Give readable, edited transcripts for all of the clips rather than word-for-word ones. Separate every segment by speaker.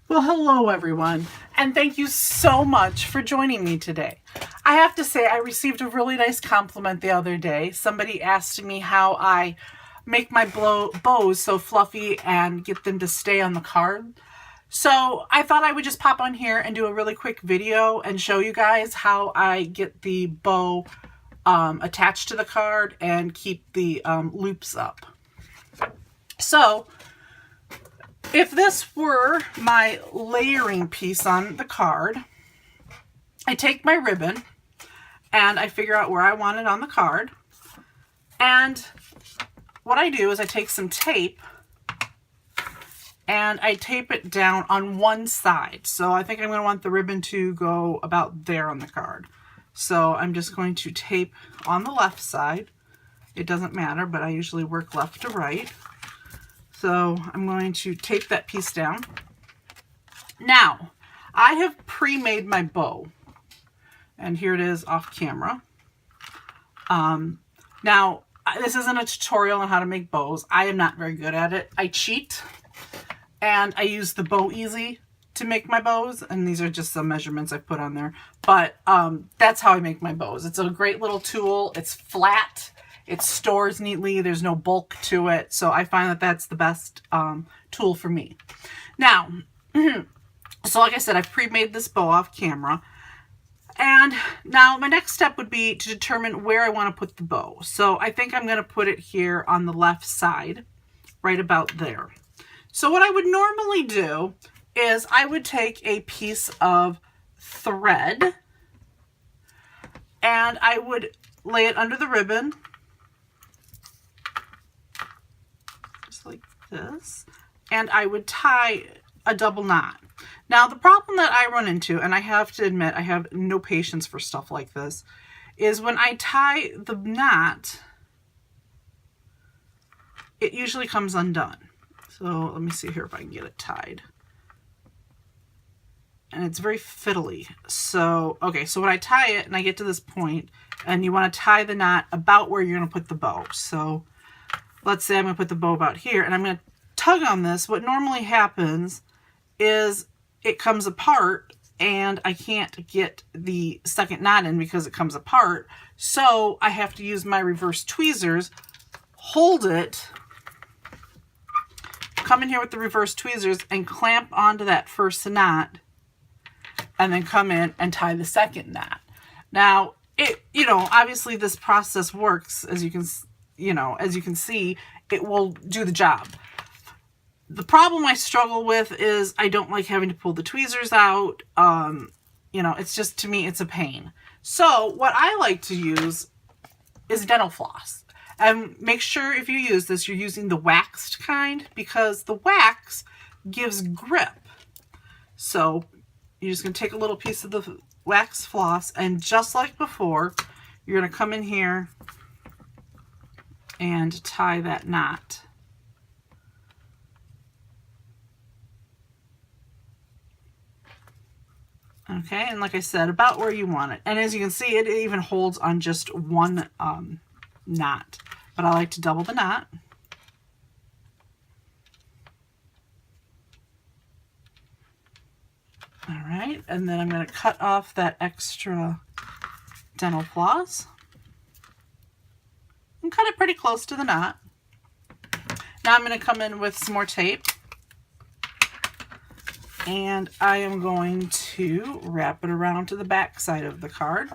Speaker 1: Well, hello everyone, and thank you so much for joining me today. I have to say, I received a really nice compliment the other day. Somebody asked me how I make my bows so fluffy and get them to stay on the card. So I thought I would just pop on here and do a really quick video and show you guys how I get the bow attached to the card and keep the loops up. So if this were my layering piece on the card, I take my ribbon and I figure out where I want it on the card. And what I do is I take some tape and I tape it down on one side. So I think I'm going to want the ribbon to go about there on the card. So I'm just going to tape on the left side. It doesn't matter, but I usually work left to right. So I'm going to tape that piece down. Now, I have pre-made my bow. And here it is off camera. Now, this isn't a tutorial on how to make bows. I am not very good at it. I cheat. And I use the Bow Easy to make my bows. And these are just some measurements I put on there. But that's how I make my bows. It's a great little tool. It's flat. It stores neatly. There's no bulk to it. So I find that that's the best tool for me. Now, so like I said, I've pre-made this bow off camera. And now my next step would be to determine where I want to put the bow. So I think I'm going to put it here on the left side, right about there. So what I would normally do is I would take a piece of thread and I would lay it under the ribbon, just like this, and I would tie a double knot. Now the problem that I run into, and I have to admit I have no patience for stuff like this, is when I tie the knot, it usually comes undone. So let me see here if I can get it tied. And it's very fiddly. So, okay, so when I tie it and I get to this point, and you want to tie the knot about where you're going to put the bow. So let's say I'm going to put the bow about here, and I'm going to tug on this. What normally happens is it comes apart, and I can't get the second knot in because it comes apart. So I have to use my reverse tweezers, hold it, come in here with the reverse tweezers and clamp onto that first knot, and then come in and tie the second knot. Now, obviously this process works, as you can see, it will do the job. The problem I struggle with is I don't like having to pull the tweezers out. It's just, to me, it's a pain. So what I like to use is dental floss. And make sure if you use this, you're using the waxed kind, because the wax gives grip. So you're just going to take a little piece of the wax floss, and just like before, you're going to come in here and tie that knot. Okay, and like I said, about where you want it. And as you can see, it even holds on just one knot. But I like to double the knot. All right, and then I'm going to cut off that extra dental floss and cut it pretty close to the knot. Now I'm going to come in with some more tape, and I am going to wrap it around to the back side of the card,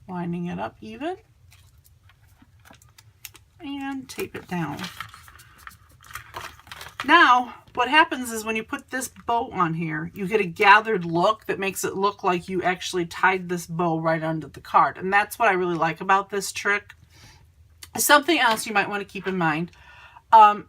Speaker 1: lining it up even, and tape it down. Now, what happens is when you put this bow on here, you get a gathered look that makes it look like you actually tied this bow right under the card. And that's what I really like about this trick. Something else you might want to keep in mind,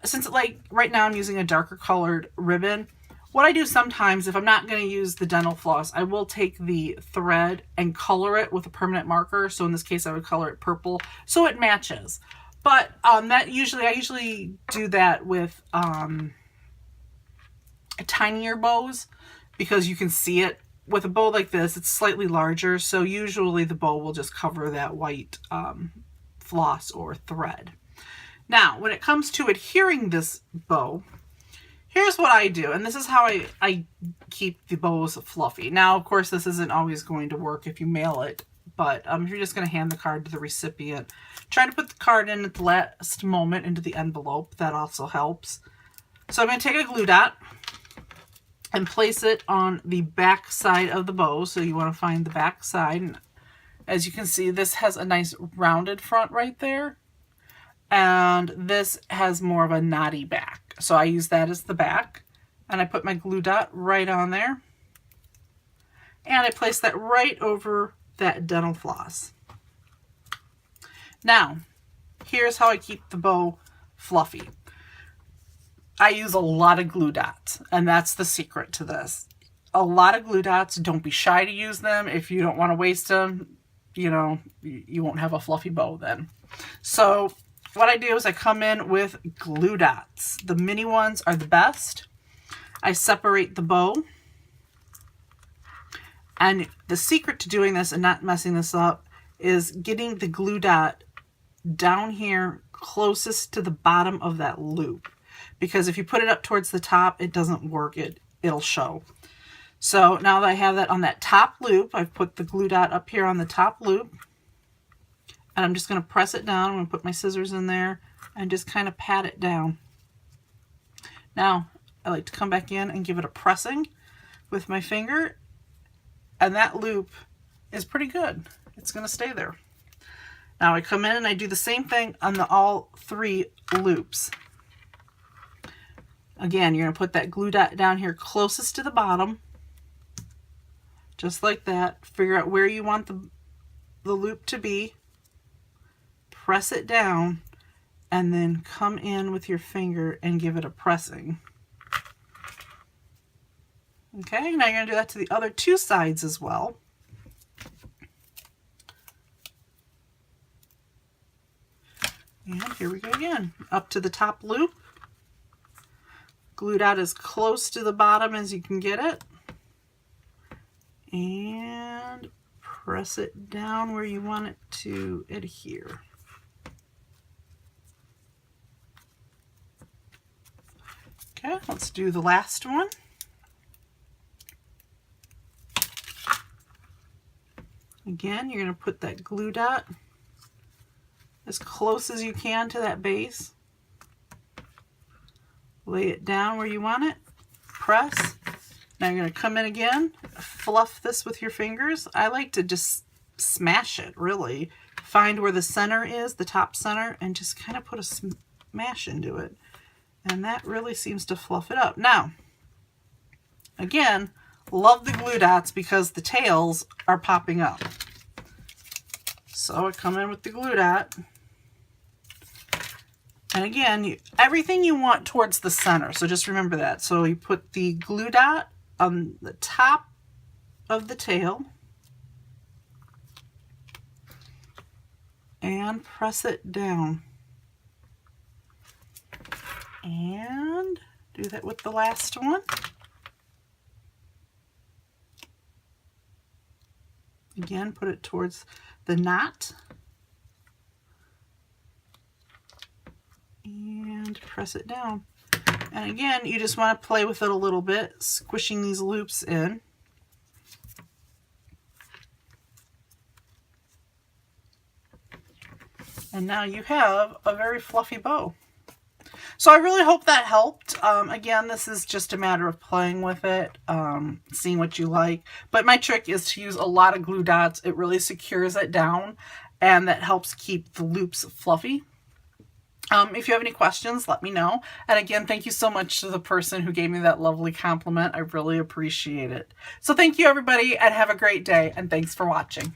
Speaker 1: since like right now I'm using a darker colored ribbon, what I do sometimes, if I'm not going to use the dental floss, I will take the thread and color it with a permanent marker. So in this case, I would color it purple so it matches. But I usually do that with tinier bows, because you can see it. With a bow like this, it's slightly larger, so usually the bow will just cover that white floss or thread. Now, when it comes to adhering this bow, here's what I do, and this is how I keep the bows fluffy. Now, of course, this isn't always going to work if you mail it, but if you're just going to hand the card to the recipient, try to put the card in at the last moment into the envelope. That also helps. So I'm going to take a glue dot and place it on the back side of the bow. So you want to find the back side. And as you can see, this has a nice rounded front right there. And this has more of a knotty back. So I use that as the back. And I put my glue dot right on there. And I place that right over that dental floss. Now, here's how I keep the bow fluffy. I use a lot of glue dots, and that's the secret to this. A lot of glue dots. Don't be shy to use them. If you don't want to waste them, you know, you won't have a fluffy bow then. So what I do is I come in with glue dots. The mini ones are the best. I separate the bow. And the secret to doing this and not messing this up is getting the glue dot down here closest to the bottom of that loop. Because if you put it up towards the top, it doesn't work. It'll show. So now that I have that on that top loop, I've put the glue dot up here on the top loop. And I'm just going to press it down. I'm going to put my scissors in there and just kind of pat it down. Now, I like to come back in and give it a pressing with my finger. And that loop is pretty good. It's going to stay there. Now I come in and I do the same thing on all 3 loops. Again, you're going to put that glue dot down here closest to the bottom. Just like that. Figure out where you want the loop to be. Press it down. And then come in with your finger and give it a pressing. Okay, now you're going to do that to the other 2 sides as well. And here we go again. Up to the top loop. Glue dot as close to the bottom as you can get it. And press it down where you want it to adhere. Okay, let's do the last one. Again, you're going to put that glue dot as close as you can to that base. Lay it down where you want it. Press. Now you're going to come in again. Fluff this with your fingers. I like to just smash it, really. Find where the center is, the top center, and just kind of put a smash into it. And that really seems to fluff it up. Now, again, love the glue dots because the tails are popping up. So I come in with the glue dot. And again, everything you want towards the center. So just remember that. So you put the glue dot on the top of the tail. And press it down. And do that with the last one. Again, put it towards the knot. And press it down. And again, you just want to play with it a little bit, squishing these loops in. And now you have a very fluffy bow. So I really hope that helped. Again, this is just a matter of playing with it, seeing what you like. But my trick is to use a lot of glue dots. It really secures it down, and that helps keep the loops fluffy. If you have any questions, let me know. And again, thank you so much to the person who gave me that lovely compliment. I really appreciate it. So thank you, everybody, and have a great day. And thanks for watching.